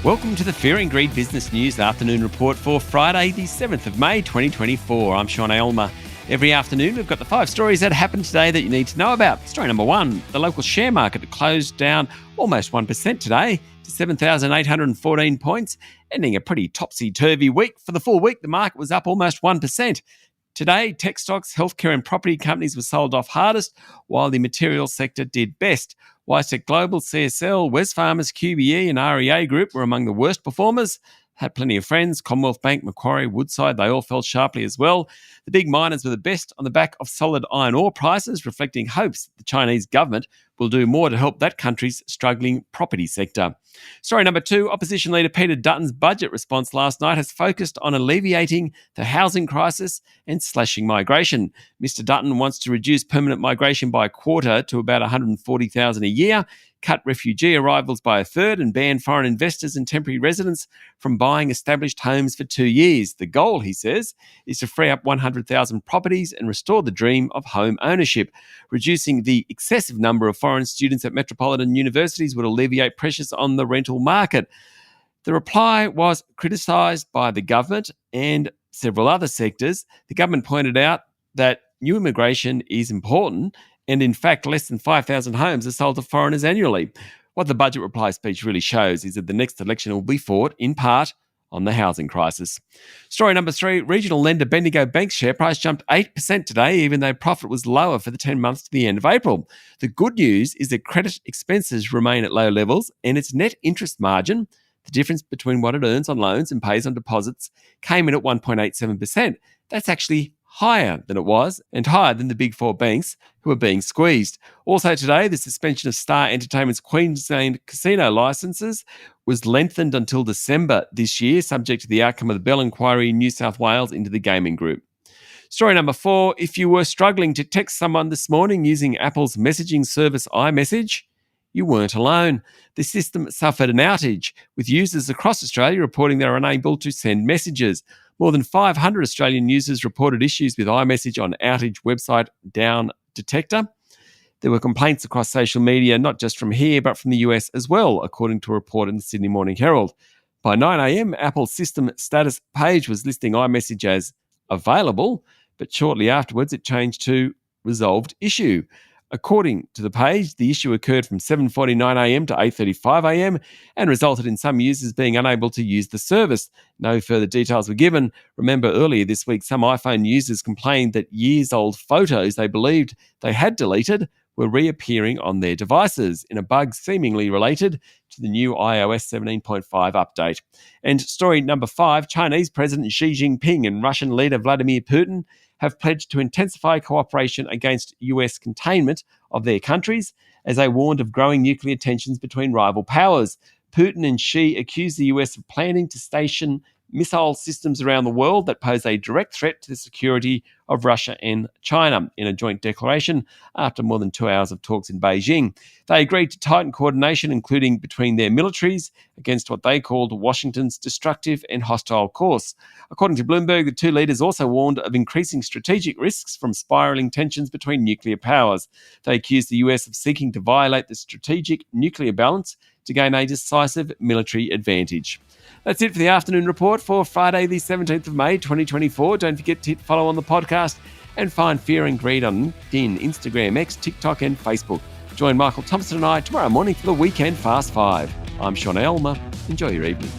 Welcome to the Fear and Greed Business News Afternoon Report for Friday, the 7th of May, 2024. I'm Sean Aylmer. Every afternoon, we've got the 5 stories that happened today that you need to know about. Story number 1, the local share market closed down almost 1% today to 7,814 points, ending a pretty topsy-turvy week. For the full week, the market was up almost 1%. Today, tech stocks, healthcare and property companies were sold off hardest, while the materials sector did best. WiseTech Global, CSL, Wesfarmers, QBE and REA Group were among the worst performers. Had plenty of friends, Commonwealth Bank, Macquarie, Woodside, they all fell sharply as well. The big miners were the best on the back of solid iron ore prices, reflecting hopes that the Chinese government will do more to help that country's struggling property sector. Story number 2, opposition leader Peter Dutton's budget response last night has focused on alleviating the housing crisis and slashing migration. Mr. Dutton wants to reduce permanent migration by a quarter to about 140,000 a year, cut refugee arrivals by a third and ban foreign investors and temporary residents from buying established homes for 2 years. The goal, he says, is to free up 100,000 properties and restore the dream of home ownership. Reducing the excessive number of foreign students at metropolitan universities would alleviate pressures on the rental market. The reply was criticised by the government and several other sectors. The government pointed out that new immigration is important, and in fact, less than 5,000 homes are sold to foreigners annually. What the budget reply speech really shows is that the next election will be fought, in part, on the housing crisis. Story number 3, regional lender Bendigo Bank's share price jumped 8% today, even though profit was lower for the 10 months to the end of April. The good news is that credit expenses remain at low levels, and its net interest margin, the difference between what it earns on loans and pays on deposits, came in at 1.87%. That's actually higher than it was and higher than the big 4 banks who are being squeezed. Also today, the suspension of Star Entertainment's Queensland casino licences was lengthened until December this year, subject to the outcome of the Bell inquiry in New South Wales into the gaming group. Story number 4, if you were struggling to text someone this morning using Apple's messaging service iMessage, you weren't alone. The system suffered an outage, with users across Australia reporting they were unable to send messages. More than 500 Australian users reported issues with iMessage on outage website Down Detector. There were complaints across social media, not just from here, but from the US as well, according to a report in the Sydney Morning Herald. By 9 a.m, Apple's system status page was listing iMessage as available, but shortly afterwards it changed to resolved issue. According to the page, the issue occurred from 7:49 a.m. to 8:35 a.m. and resulted in some users being unable to use the service. No further details were given. Remember, earlier this week, some iPhone users complained that years-old photos they believed they had deleted were reappearing on their devices in a bug seemingly related to the new iOS 17.5 update. And story number 5, Chinese President Xi Jinping and Russian leader Vladimir Putin have pledged to intensify cooperation against US containment of their countries as they warned of growing nuclear tensions between rival powers. Putin and Xi accused the US of planning to station missile systems around the world that pose a direct threat to the security of Russia and China in a joint declaration after more than 2 hours of talks in Beijing. They agreed to tighten coordination, including between their militaries, against what they called Washington's destructive and hostile course. According to Bloomberg, the two leaders also warned of increasing strategic risks from spiralling tensions between nuclear powers. They accused the US of seeking to violate the strategic nuclear balance to gain a decisive military advantage. That's it for the afternoon report for Friday, the 17th of May, 2024. Don't forget to hit follow on the podcast and find Fear and Greed on LinkedIn, Instagram, X, TikTok and Facebook. Join Michael Thompson and I tomorrow morning for the Weekend Fast 5. I'm Sean Aylmer. Enjoy your evening.